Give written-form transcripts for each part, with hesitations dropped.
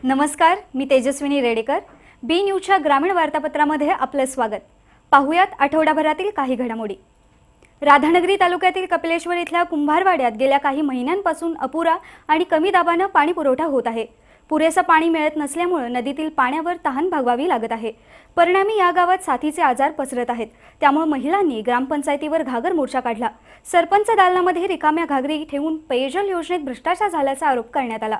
नमस्कार, मी तेजस्विनी रेडेकर. बी न्यूजच्या ग्रामीण वार्तापत्रामध्ये आपलं स्वागत. पाहुयात आठवडाभरातील काही घडामोडी. राधानगरी तालुक्यातील कपिलेश्वर इथल्या कुंभारवाड्यात गेल्या काही महिन्यांपासून अपुरा आणि कमी दाबाने पाणी पुरवठा होत आहे. पुरेसे पाणी मिळत नसल्यामुळे नदीतील पाण्यावर तहान भागवावी लागत आहे. परिणामी या गावात साथीचे आजार पसरत आहेत. त्यामुळे महिलांनी ग्रामपंचायतीवर घागर मोर्चा काढला. सरपंच दालनामध्ये रिकाम्या घागरी ठेवून पेयजल योजनेत भ्रष्टाचार झाल्याचा आरोप करण्यात आला.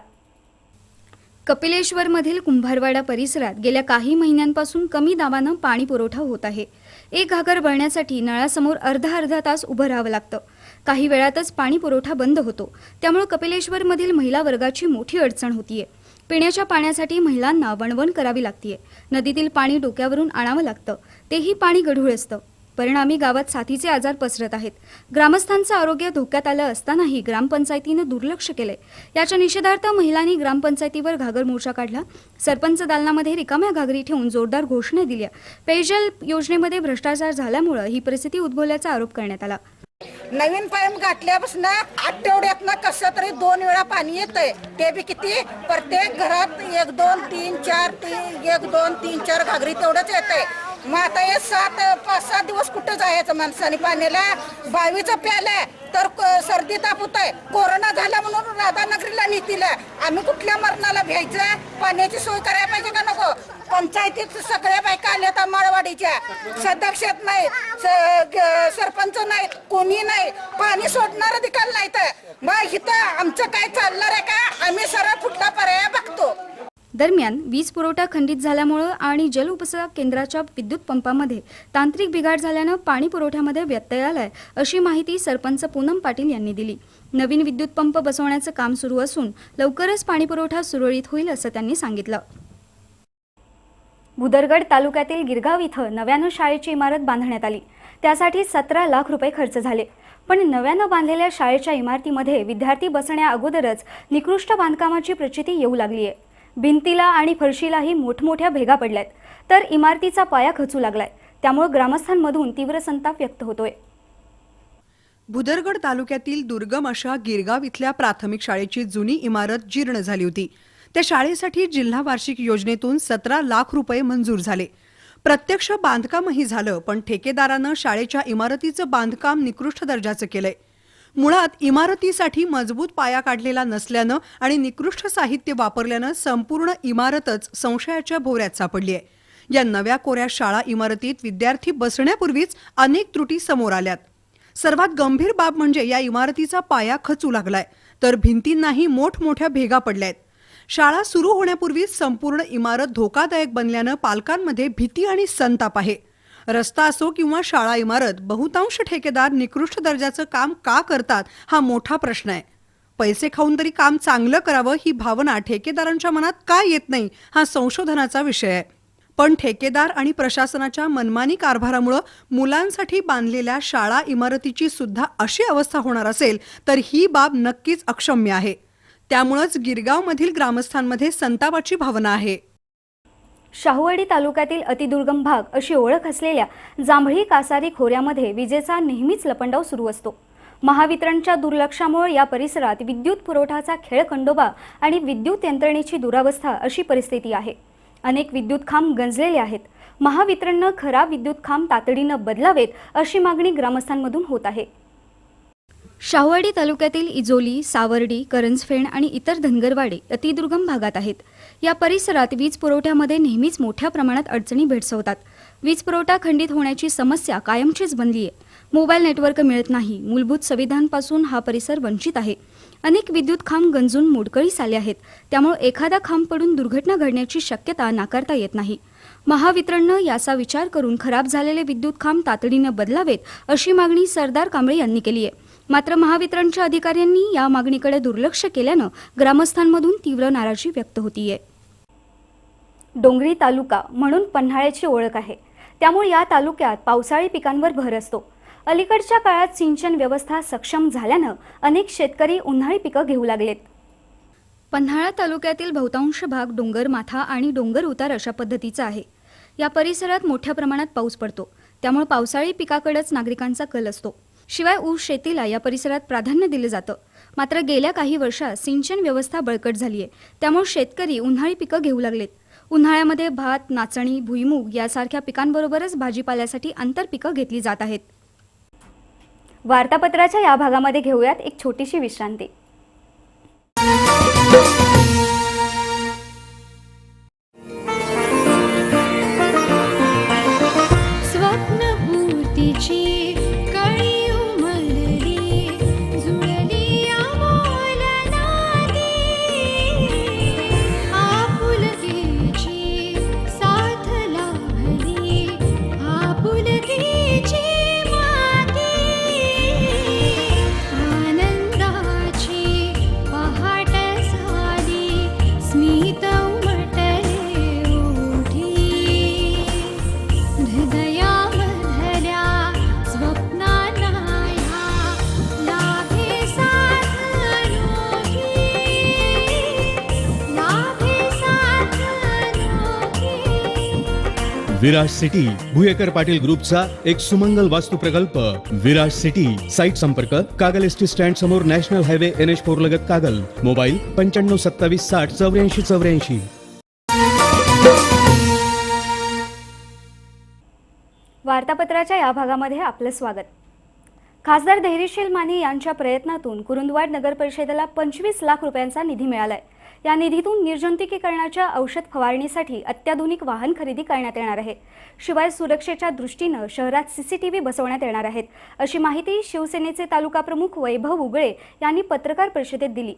कपिलेश्वरमधील कुंभारवाडा परिसरात गेल्या काही महिन्यांपासून कमी दाबाने पाणी पुरवठा होत आहे. एक घागर भरण्यासाठी नळासमोर अर्धा तास उभं राहावं लागतं. काही वेळातच पाणी पुरवठा बंद होतो. त्यामुळे कपिलेश्वरमधील महिला वर्गाची मोठी अडचण होतीये. पिण्याच्या पाण्यासाठी महिलांना वणवण करावी लागतीये. नदीतील पाणी डोक्यावरून आणावं लागतं. तेही पाणी गढूळ असतं. परिणामी गावात साथीचे आजार पसरत आहेत. ग्रामस्थांचं आरोग्य धोक्यात आलं असतानाही ग्रामपंचायतीनं दुर्लक्ष केलंय. याच्या निषेधार्थ महिलांनी ग्रामपंचायतीवर घागर मोर्चा काढला. सरपंच दालनामध्ये रिकाम्या घागरी ठेवून जोरदार घोषणा दिल्या. पेयजल योजनेमध्ये भ्रष्टाचार झाल्यामुळे ही परिस्थिती उद्भवल्याचा आरोप करण्यात आला. नवीन पाईप घातल्यापासून आठवड्यातनं कसं तरी 2 वेळा पाणी येतंय. ते बी किती प्रत्येक घरात 1 2 3 4 1 2 3 4 घागरी तेवढंच येतंय. मग आता हे 5-7 दिवस कुठं जायचं माणसाने पाण्याला. 22चं प्यायलंय तर सर्दी ताप होतंय. कोरोना झाला म्हणून राधानगरीला नेतीला. आम्ही कुठल्या मरणाला भ्यायचं? पाण्याची सोय करायला पाहिजे का नको? पंचायतीत सगळ्या बायका आल्या माळवाडीच्या. सदस्यात नाही, सरपंच नाही, कोणी नाही. पाणी सोडणार अधिकार नाही. तर मग इथं आमचं काय चालणार आहे का? आम्ही सरळ कुठला पर्याय बघतो. दरम्यान वीज पुरवठा खंडित झाल्यामुळे आणि जल उपसा केंद्राच्या विद्युत पंपामध्ये तांत्रिक बिघाड झाल्यानं पाणी पुरवठ्यामध्ये व्यत्यय आलाय, अशी माहिती सरपंच पूनम पाटील यांनी दिली. नवीन विद्युत पंप बसवण्याचं काम सुरू असून लवकरच पाणी पुरवठा सुरळीत होईल असं त्यांनी सांगितलं. भुदरगड तालुक्यातील गिरगाव इथं नव्यानं शाळेची इमारत बांधण्यात आली. त्यासाठी 17 लाख रुपये खर्च झाले. पण नव्यानं बांधलेल्या शाळेच्या इमारतीमध्ये विद्यार्थी बसण्या अगोदरच निकृष्ट बांधकामाची प्रचिती येऊ लागली आहे. भिंतीला आणि फरशीलाही मोठमोठ्या भेगा पडल्यात, तर इमारतीचा पाया खचू लागलाय. त्यामुळे ग्रामस्थांमधून तीव्र संताप व्यक्त होतोय. भुदरगड तालुक्यातील दुर्गम अशा गिरगाव इथल्या प्राथमिक शाळेची जुनी इमारत जीर्ण झाली होती. त्या शाळेसाठी जिल्हा वार्षिक योजनेतून 17 लाख रुपये मंजूर झाले. प्रत्यक्ष बांधकामही झालं, पण ठेकेदारानं शाळेच्या इमारतीचं बांधकाम निकृष्ट दर्जाचं केलंय. मुळात इमारतीसाठी मजबूत पाया काढलेला नसल्यानं आणि निकृष्ट साहित्य वापरल्यानं संपूर्ण इमारतच संशयाच्या भोवऱ्यात सापडली आहे. या नव्या कोऱ्या शाळा इमारतीत विद्यार्थी बसण्यापूर्वीच अनेक त्रुटी समोर आल्यात. सर्वात गंभीर बाब म्हणजे या इमारतीचा पाया खचू लागलाय, तर भिंतींनाही मोठमोठ्या भेगा पडल्यात. शाळा सुरू होण्यापूर्वीच संपूर्ण इमारत धोकादायक बनल्यानं पालकांमध्ये भीती आणि संताप आहे. रस्ता असो किंवा शाळा इमारत, बहुतांश ठेकेदार निकृष्ट दर्जाचं काम का करतात हा मोठा प्रश्न आहे. पैसे खाऊन तरी काम चांगलं करावं ही भावना ठेकेदारांच्या मनात का येत नाही हा संशोधनाचा विषय आहे. पण ठेकेदार आणि प्रशासनाच्या मनमानी कारभारामुळे मुलांसाठी बांधलेल्या शाळा इमारतीची सुद्धा अशी अवस्था होणार असेल तर ही बाब नक्कीच अक्षम्य आहे. त्यामुळेच गिरगावमधील ग्रामस्थांमध्ये संतापाची भावना आहे. शाहूवाडी तालुक्यातील अतिदुर्गम भाग अशी ओळख असलेल्या जांभळी कासारी खोऱ्यामध्ये विजेचा नेहमीच लपंडाव सुरू असतो. महावितरणच्या दुर्लक्षामुळे या परिसरात विद्युत पुरवठ्याचा खेळखंडोबा आणि विद्युत यंत्रणेची दुरावस्था अशी परिस्थिती आहे. अनेक विद्युत खांब गंजलेले आहेत. महावितरणनं खराब विद्युत खांब तातडीनं बदलावेत अशी मागणी ग्रामस्थांमधून होत आहे. शाहूवाडी तालुक्यातील इजोली, सावर्डी, करंजफेण आणि इतर धनगरवाडे अतिदुर्गम भागात आहेत. या परिसरात वीज पुरवठ्यामध्ये नेहमीच मोठ्या प्रमाणात अडचणी भेडसावतात. वीज पुरवठा खंडित होण्याची समस्या कायमचीच बनली आहे. मोबाईल नेटवर्क मिळत नाही. मूलभूत सुविधांपासून हा परिसर वंचित आहे. अनेक विद्युत खांब गंजून मोडकळीस आले आहेत. त्यामुळे एखादा खांब पडून दुर्घटना घडण्याची शक्यता नाकारता येत नाही. महावितरणनं याचा विचार करून खराब झालेले विद्युत खांब तातडीनं बदलावेत अशी मागणी सरदार कांबळे यांनी केली आहे. मात्र महावितरणच्या अधिकाऱ्यांनी या मागणीकडे दुर्लक्ष केल्यानं ग्रामस्थांमधून तीव्र नाराजी व्यक्त होतीये. डोंगरी तालुका म्हणून पन्हाळ्याची ओळख आहे. त्यामुळे या तालुक्यात पावसाळी पिकांवर भर असतो. अलीकडच्या काळात सिंचन व्यवस्था सक्षम झाल्यानं अनेक शेतकरी उन्हाळी पिकं घेऊ लागलेत. पन्हाळा तालुक्यातील बहुतांश भाग डोंगर माथा आणि डोंगर उतार अशा पद्धतीचा आहे. या परिसरात मोठ्या प्रमाणात पाऊस पडतो. त्यामुळे पावसाळी पिकाकडेच नागरिकांचा कल असतो. शिवाय ऊस शेतीला या परिसरात प्राधान्य दिलं जातं. मात्र गेल्या काही वर्षात सिंचन व्यवस्था बळकट झाली आहे. त्यामुळे शेतकरी उन्हाळी पिकं घेऊ लागलेत. उन्हाळ्यामध्ये भात, नाचणी, भुईमूग यासारख्या पिकांबरोबरच भाजीपाल्यासाठी आंतरपिकं घेतली जात आहेत. वार्तापत्राच्या या भागामध्ये घेऊयात एक छोटीशी विश्रांती. स्वप्नपूर्तीची कळी उमलली, जुळली अमोल नाती. आपुलकीची साथ लाभली, आपुलकीची माती. आनंदाची पहाट झाली, स्मित उमटले ओठी. हृदयामधल्या स्वप्नांना ह्या लाभे साथ अनोखी, लाभे साथ अनोखी. विराज सिटी भुयेकर पाटील ग्रुपचा एक सुमंगल वास्तू प्रकल्प. विराज सिटी साईट संपर्क कागल एसटी स्टँड समोर नॅशनल हायवे NH4 लगत कागल. मोबाईल 9527608484. वार्तापत्राच्या या भागामध्ये आपलं स्वागत. खासदार धैर्यशील माने यांच्या प्रयत्नातून कुरुंदवाड नगर परिषदेला 25 लाख रुपयांचा निधी मिळालाय. या निधीतून निर्जंतुकीकरणाच्या औषध फवारणीसाठी अत्याधुनिक वाहन खरेदी करण्यात येणार आहे. शिवाय सुरक्षेच्या दृष्टीनं शहरात CCTV बसवण्यात येणार आहेत, अशी माहिती शिवसेनेचे तालुका प्रमुख वैभव उगळे यांनी पत्रकार परिषदेत दिली.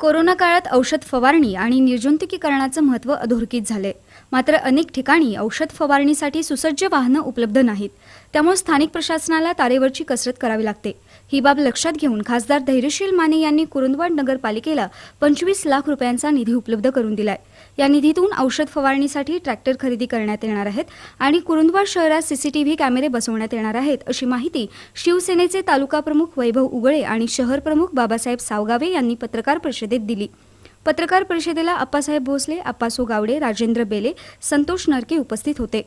कोरोना काळात औषध फवारणी आणि निर्जंतुकीकरणाचं महत्त्व अधोरेखित झाले. मात्र अनेक ठिकाणी औषध फवारणीसाठी सुसज्ज वाहनं उपलब्ध नाहीत. त्यामुळे स्थानिक प्रशासनाला तारेवरची कसरत करावी लागते. ही बाब लक्षात घेऊन खासदार धैर्यशील माने यांनी कुरुंदवाड नगरपालिकेला 25 लाख रुपयांचा निधी उपलब्ध करून दिलाय. या निधीतून औषध फवारणीसाठी ट्रॅक्टर खरेदी करण्यात येणार आहेत आणि कुरुंदवाड शहरात CCTV कॅमेरे बसवण्यात येणार आहेत, अशी माहिती शिवसेनेचे तालुका प्रमुख वैभव उगळे आणि शहर प्रमुख बाबासाहेब सावगावे यांनी पत्रकार परिषदेत दिली. पत्रकार परिषदेला आप्पासाहेब भोसले, आप्पासो गावडे, राजेंद्र बेले, संतोष नरके उपस्थित होते.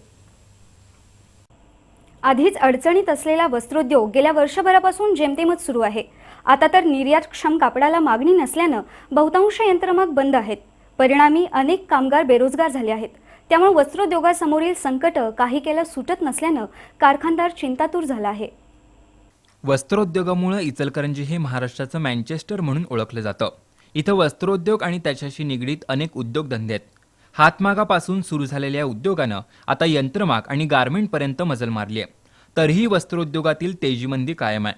आधीच अडचणीत असलेला वस्त्रोद्योग गेल्या वर्षभरापासून जेमतेमच सुरू आहे. आता तर निर्यातक्षम कापडाला मागणी नसल्यानं बहुतांश यंत्रमाग बंद आहेत. परिणामी अनेक कामगार बेरोजगार झाले आहेत. त्यामुळे वस्त्रोद्योगासमोरील संकट काही केलं सुटत नसल्यानं कारखानदार चिंतातूर झाला आहे. वस्त्रोद्योगामुळे इचलकरंजी हे महाराष्ट्राचं मँचेस्टर म्हणून ओळखलं जातं. इथं वस्त्रोद्योग आणि त्याच्याशी निगडीत अनेक उद्योगधंदे आहेत. हातमागापासून सुरू झालेल्या उद्योगानं आता यंत्रमाग आणि गारमेंटपर्यंत मजल मारली आहे. तरीही वस्त्रोद्योगातील तेजीमंदी कायम आहे.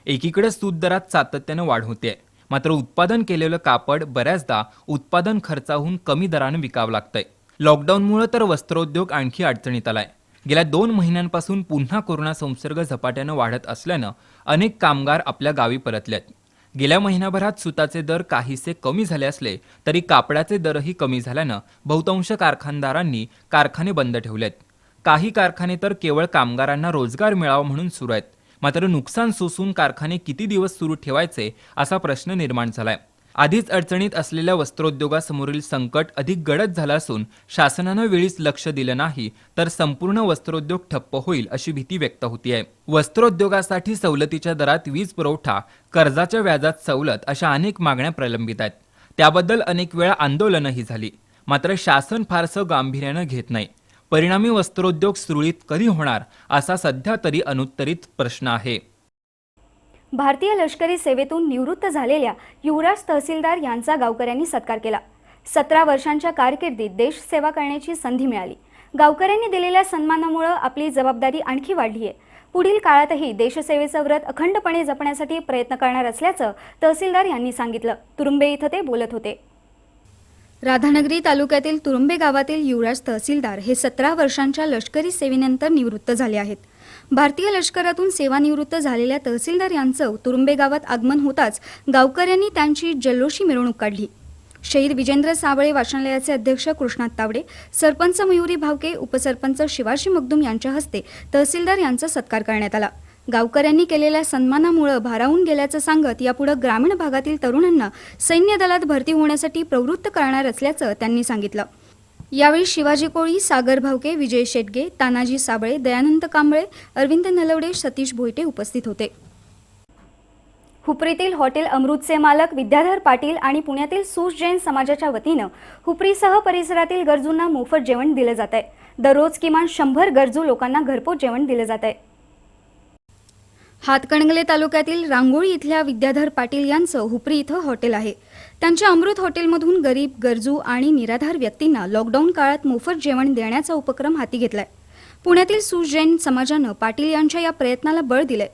एकीकडे सूत दरात सातत्यानं वाढ होते, मात्र उत्पादन केलेलं कापड बऱ्याचदा उत्पादन खर्चाहून कमी दरानं विकावं लागतंय. लॉकडाऊनमुळे तर वस्त्रोद्योग आणखी अडचणीत आलाय. गेल्या 2 महिन्यांपासून पुन्हा कोरोना संसर्ग झपाट्यानं वाढत असल्यानं अनेक कामगार आपल्या गावी परतलेत. गेल्या महिनाभरात सुताचे दर काहीसे कमी झाले असले तरी कापडाचे दरही कमी झाल्यानं बहुतांश कारखानदारांनी कारखाने बंद ठेवलेत. काही कारखाने तर केवळ कामगारांना रोजगार मिळावा म्हणून सुरू आहेत. मात्र नुकसान सोसून कारखाने किती दिवस सुरू ठेवायचे असा प्रश्न निर्माण झालाय. आधीच अडचणीत असलेल्या वस्त्रोद्योगासमोरील संकट अधिक गडद झालं असून शासनानं वेळीच लक्ष दिलं नाही तर संपूर्ण वस्त्रोद्योग ठप्प होईल अशी भीती व्यक्त होतीये. वस्त्रोद्योगासाठी सवलतीच्या दरात वीज पुरवठा, कर्जाच्या व्याजात सवलत अशा अनेक मागण्या प्रलंबित आहेत. त्याबद्दल अनेक वेळा आंदोलनही झाली, मात्र शासन फारसं गांभीर्यानं घेत नाही. परिणामी वस्त्रोद्योग सुरळीत कधी होणार असा सध्या तरी अनुत्तरित प्रश्न आहे. भारतीय लष्करी सेवेतून निवृत्त झालेल्या युवराज तहसीलदार यांचा गावकऱ्यांनी सत्कार केला. 17 वर्षांच्या कारकिर्दीत देशसेवा करण्याची संधी मिळाली. गावकऱ्यांनी दिलेल्या सन्मानामुळे आपली जबाबदारी आणखी वाढली आहे. पुढील काळातही देशसेवेचं व्रत अखंडपणे जपण्यासाठी प्रयत्न करणार असल्याचं तहसीलदार यांनी सांगितलं. तुरुंबे इथं ते बोलत होते. राधानगरी तालुक्यातील तुरुंबे गावातील युवराज तहसीलदार हे 17 वर्षांच्या लष्करी सेवेनंतर निवृत्त झाले आहेत. भारतीय लष्करातून सेवानिवृत्त झालेल्या तहसीलदार यांचं तुरुंबे गावात आगमन होताच गावकऱ्यांनी त्यांची जल्लोषी मिरवणूक काढली. शहीद विजेंद्र साबळे वाचनालयाचे अध्यक्ष कृष्णात तावडे, सरपंच मयुरी भावके, उपसरपंच शिवाजी मगदूम यांच्या हस्ते तहसीलदार यांचा सत्कार करण्यात आला. गावकऱ्यांनी केलेल्या सन्मानामुळे भारावून गेल्याचं सांगत यापुढे ग्रामीण भागातील तरुणांना सैन्य दलात भरती होण्यासाठी प्रवृत्त करणार असल्याचं त्यांनी सांगितलं. यावेळी शिवाजी कोळी, सागर भावके, विजय शेटगे, तानाजी साबळे, दयानंद कांबळे, अरविंद नलवडे, सतीश भोईटे उपस्थित होते. हुपरीतील हॉटेल अमृतचे मालक विद्याधर पाटील आणि पुण्यातील सूस जैन समाजाच्या वतीनं हुपरीसह परिसरातील गरजूंना मोफत जेवण दिलं जात आहे. दररोज किमान 100 गरजू लोकांना घरपोच जेवण दिलं जात आहे. हातकणंगले तालुक्यातील रांगोळी इथल्या विद्याधर पाटील यांचं हुपरी इथं हॉटेल आहे. त्यांच्या अमृत हॉटेलमधून गरीब, गरजू आणि निराधार व्यक्तींना लॉकडाऊन काळात मोफत जेवण देण्याचा उपक्रम हाती घेतलाय. पुण्यातील सूस जैन समाजानं पाटील यांच्या या प्रयत्नाला बळ दिलंय.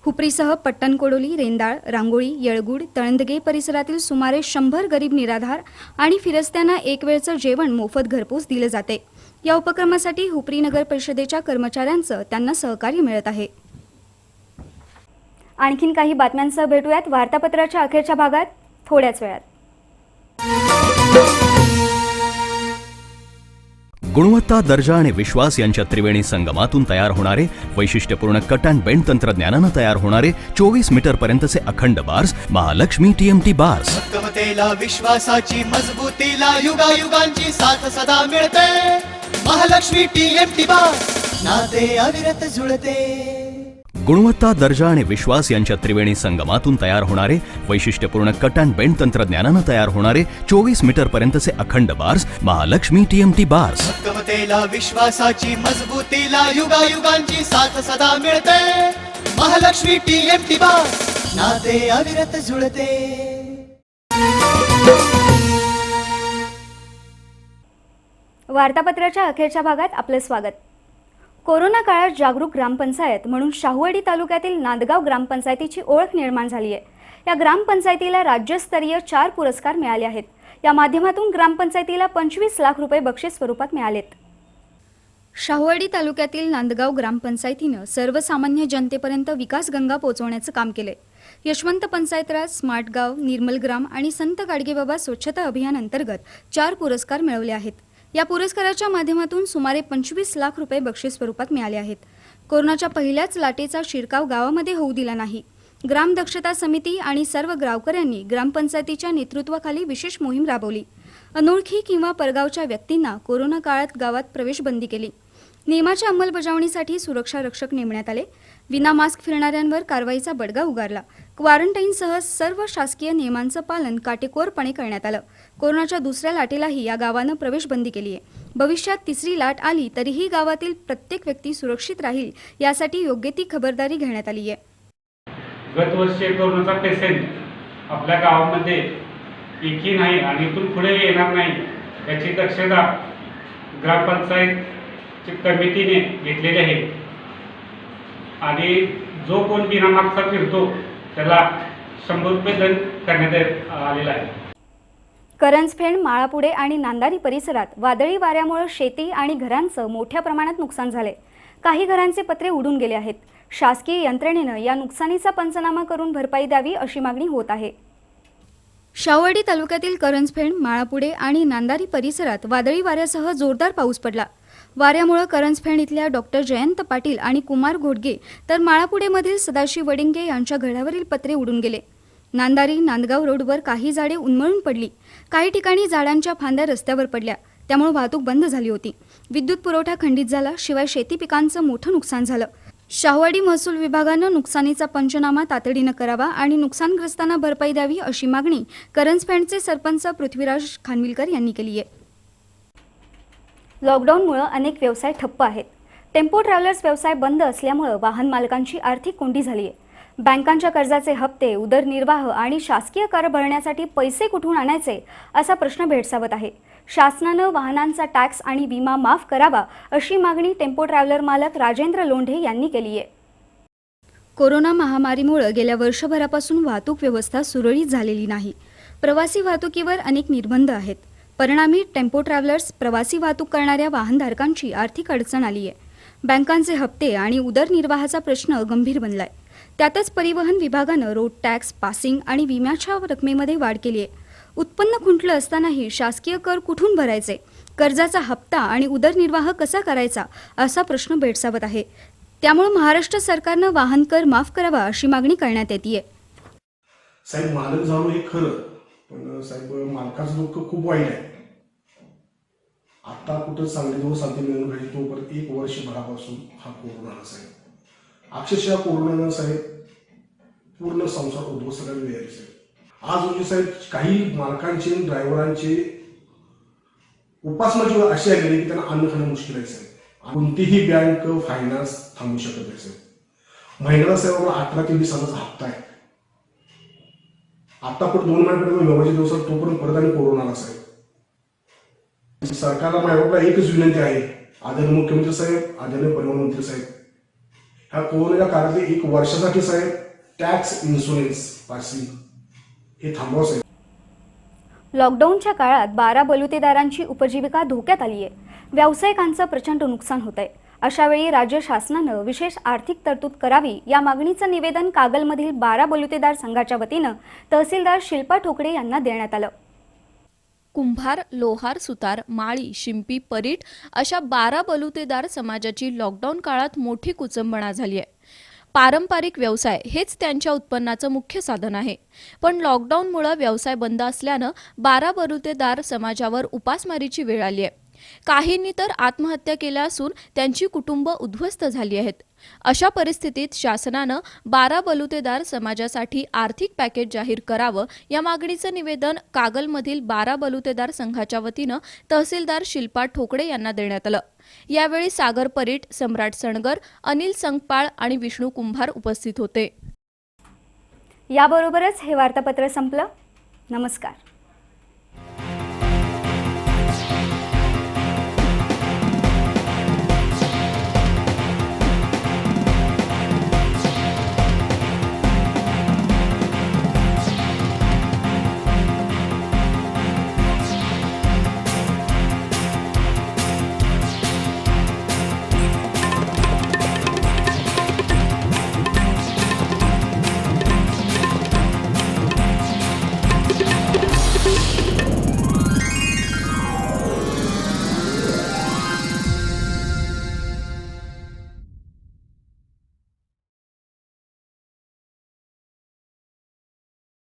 हुपरीसह पट्टणकोडोली, रेंदाळ, रांगोळी, येळगुड, तळंदगे परिसरातील सुमारे 100 गरीब, निराधार आणि फिरस्त्यांना एक वेळचं जेवण मोफत घरपोच दिलं जाते. या उपक्रमासाठी हुपरी नगर परिषदेच्या कर्मचाऱ्यांचं त्यांना सहकार्य मिळत आहे. आणखीन काही बातम्यांसह भेटूयात वार्तापत्राच्या अखेरच्या भागात थोड्याच वेळात. गुणवत्ता, दर्जा आणि विश्वास यांच्या त्रिवेणी संगमातून तयार होणारे वैशिष्ट्यपूर्ण कट अँड बेंड तंत्रज्ञानानं तयार होणारे 24 मीटर पर्यंतचे अखंड बार्स महालक्ष्मी TMT बार्स. भक्कमतेला, विश्वासाची मजबूतीला, युगायुगांची साथ सदा मिळते. महालक्ष्मी TMT बार्स, नाते अविरत जुळते. गुणवत्ता, दर्जा आणि विश्वास यांच्या त्रिवेणी संगमातून तयार होणारे वैशिष्ट्यपूर्ण कट अँड बेंड तंत्रज्ञानानं तयार होणारे 24 मीटर पर्यंतचे अखंड बार्स महालक्ष्मी TMT बार्स. भक्कमतेला, विश्वासाची मजबूतीला, युगायुगांची साथ सदा मिळते. महालक्ष्मी TMT बार्स, नाते अविरत जुळते. वार्तापत्राच्या अखेरच्या भागात आपलं स्वागत. कोरोना काळात जागरूक ग्रामपंचायत म्हणून शाहूवाडी तालुक्यातील नांदगाव ग्रामपंचायतीची ओळख निर्माण झाली आहे. या ग्रामपंचायतीला राज्यस्तरीय 4 पुरस्कार मिळाले आहेत. या माध्यमातून ग्रामपंचायतीला 25 लाख रुपये बक्षीस स्वरूपात मिळालेत. शाहूवाडी तालुक्यातील नांदगाव ग्रामपंचायतीनं सर्वसामान्य जनतेपर्यंत विकास गंगा पोहोचवण्याचं काम केलंय. यशवंत पंचायतराज, स्मार्ट गाव, निर्मल ग्राम आणि संत गाडगेबाबा स्वच्छता अभियान अंतर्गत 4 पुरस्कार मिळवले आहेत. या पुरस्काराच्या माध्यमातून सुमारे 25 लाख रुपये बक्षीस स्वरूपात मिळाले आहेत. कोरोनाच्या पहिल्याच लाटेचा शिरकाव गावामध्ये होऊ दिला नाही. ग्राम दक्षता समिती आणि सर्व गावकऱ्यांनी ग्रामपंचायतीच्या नेतृत्वाखाली विशेष मोहीम राबवली. अनोळखी किंवा परगावच्या व्यक्तींना कोरोना काळात गावात प्रवेशबंदी केली. नियमाच्या अंमलबजावणीसाठी सुरक्षा रक्षक नेमण्यात आले. विना मास्क फिरणाऱ्यांवर कारवाईचा बडगा उगारला. क्वारंटाईनसह सर्व शासकीय नियमांचं पालन काटेकोरपणे करण्यात आलं. कोरोनाच्या दुसऱ्या लाटेलाही या गावानं प्रवेशबंदी केली आहे. भविष्यात तिसरी लाट आली तरीही गावातील प्रत्येक व्यक्ती सुरक्षित राहील यासाठी योग्य ती खबरदारी घेण्यात आली आहे. गत वर्षी कोरोनाचा पेशंट आपल्या गावामध्ये एकही नाही आणि इथून पुढे येणार नाही याची दक्षता ग्रामपंचायत कमिटीने घेतलेली आहे. आणि जो कोण बिनामागचा फिरतो त्याला 100 रुपये दंड करण्यात आलेला आहे. करंजफेड, माळापुडे आणि नांदारी परिसरात वादळी वाऱ्यामुळे शेती आणि घरांचं मोठ्या प्रमाणात नुकसान झाले. काही घरांचे पत्रे उडून गेले आहेत. शासकीय यंत्रणेनं या नुकसानीचा पंचनामा करून भरपाई द्यावी अशी मागणी होत आहे. शाहूवाडी तालुक्यातील करंजफेड, माळापुडे आणि नांदारी परिसरात वादळी वाऱ्यासह जोरदार पाऊस पडला. वाऱ्यामुळे करंजफेड इथल्या डॉक्टर जयंत पाटील आणि कुमार घोडगे तर माळापुडेमधील सदाशिव वडिंगे यांच्या घरावरील पत्रे उडून गेले. नांदारी नांदगाव रोडवर काही झाडे उन्मळून पडली. काही ठिकाणी झाडांच्या फांद्या रस्त्यावर पडल्या, त्यामुळे वाहतूक बंद झाली होती. विद्युत पुरवठा खंडित झाला. शिवाय शेती पिकांचं मोठं नुकसान झालं. शाहूवाडी महसूल विभागानं नुकसानीचा पंचनामा तातडीनं करावा आणि नुकसानग्रस्तांना भरपाई द्यावी अशी मागणी करंजफेडचे सरपंच पृथ्वीराज खानविलकर यांनी केली आहे. लॉकडाऊनमुळे अनेक व्यवसाय ठप्प आहेत. टेम्पो ट्रॅव्हलर्स व्यवसाय बंद असल्यामुळे वाहन मालकांची आर्थिक कोंडी झाली आहे. बँकांच्या कर्जाचे हप्ते, उदरनिर्वाह आणि शासकीय कर भरण्यासाठी पैसे कुठून आणायचे असा प्रश्न भेडसावत आहे. शासनानं वाहनांचा टॅक्स आणि विमा माफ करावा अशी मागणी टेम्पो ट्रॅव्हलर मालक राजेंद्र लोंढे यांनी केली आहे. कोरोना महामारीमुळे गेल्या वर्षभरापासून वाहतूक व्यवस्था सुरळीत झालेली नाही. प्रवासी वाहतुकीवर अनेक निर्बंध आहेत. परिणामी टेम्पो ट्रॅव्हलर्स, प्रवासी वाहतूक करणाऱ्या वाहनधारकांची आर्थिक अडचण आली आहे. बँकांचे हप्ते आणि उदरनिर्वाहाचा प्रश्न गंभीर बनलाय. त्यातच परिवहन विभागानं रोड टॅक्स, पासिंग आणि विम्याच्या रकमेमध्ये वाढ केली आहे. उत्पन्न खुंटलं असतानाही शासकीय कर कुठून भरायचे, कर्जाचा हप्ता आणि उदरनिर्वाह कसा करायचा असा प्रश्न भेडसावत आहे. त्यामुळे महाराष्ट्र सरकारनं वाहन कर माफ करावा अशी मागणी करण्यात येते. साहेब, मालक जाणं हे खरं, पण साहेब मालकाचं दुःख खूप वाईट आहे. आता कुठं चांगले दिवस सांगते मिळून राहील तोपर्यंत 1 वर्षभरापासून हा कोरोना आला साहेब. अक्षरशः कोरोनानं साहेब पूर्ण संसार उद्ध्वस्त करायला वेळ साहेब. आज म्हणजे साहेब काही मालकांचे ड्रायव्हरांचे उपासमारची वेळ अशी आलेली की त्यांना अन्न खाणं मुश्किल आहे साहेब. कोणतीही बँक फायनान्स थांबू शकत नाही साहेब. महिन्याला साहेब 18 ते 20,000चा हप्ता आहे. आता पण 2 महिन्यापर्यंत नव्याच्या दिवसात तोपर्यंत परत आणि कोरोना आला साहेब. सरकारला माझ्याकडला एकच विनंती आहे, आदरणीय मुख्यमंत्री साहेब, आदरणीय परिवहन मंत्री साहेब, ह्या कोरोनाच्या काळात 1 वर्षासाठी साहेब टॅक्स इन्शुरन्स पासिंग हे थांबवा साहेब. लॉकडाऊनच्या काळात 12 बलुतेदारांची उपजीविका धोक्यात आली आहे. व्यावसायिकांचं प्रचंड नुकसान होत आहे. अशा वेळी राज्य शासनानं विशेष आर्थिक तरतूद करावी या मागणीचं निवेदन कागलमधील 12 बलुतेदार संघाच्या वतीनं तहसीलदार शिल्पा ठोकळे यांना देण्यात आलं. कुंभार, लोहार, सुतार, माळी, शिंपी, परीट अशा 12 बलुतेदार समाजाची लॉकडाऊन काळात मोठी कुचंबणा झाली आहे. पारंपरिक व्यवसाय हेच त्यांच्या उत्पन्नाचं मुख्य साधन आहे. पण लॉकडाऊनमुळे व्यवसाय बंद असल्यानं 12 बलुतेदार समाजावर उपासमारीची वेळ आली आहे. काहींनी तर आत्महत्या केल्या असून त्यांची कुटुंब उद्ध्वस्त झाली आहेत. अशा परिस्थितीत शासनानं 12 बलुतेदार समाजासाठी आर्थिक पॅकेज जाहीर करावं या मागणीचं निवेदन कागलमधील 12 बलुतेदार संघाच्या वतीनं तहसीलदार शिल्पा ठोकळे यांना देण्यात आलं. यावेळी सागर परीट, सम्राट सणगर, अनिल संगपाळ आणि विष्णू कुंभार उपस्थित होते. याबरोबरच हे वार्तापत्र संपलं. नमस्कार.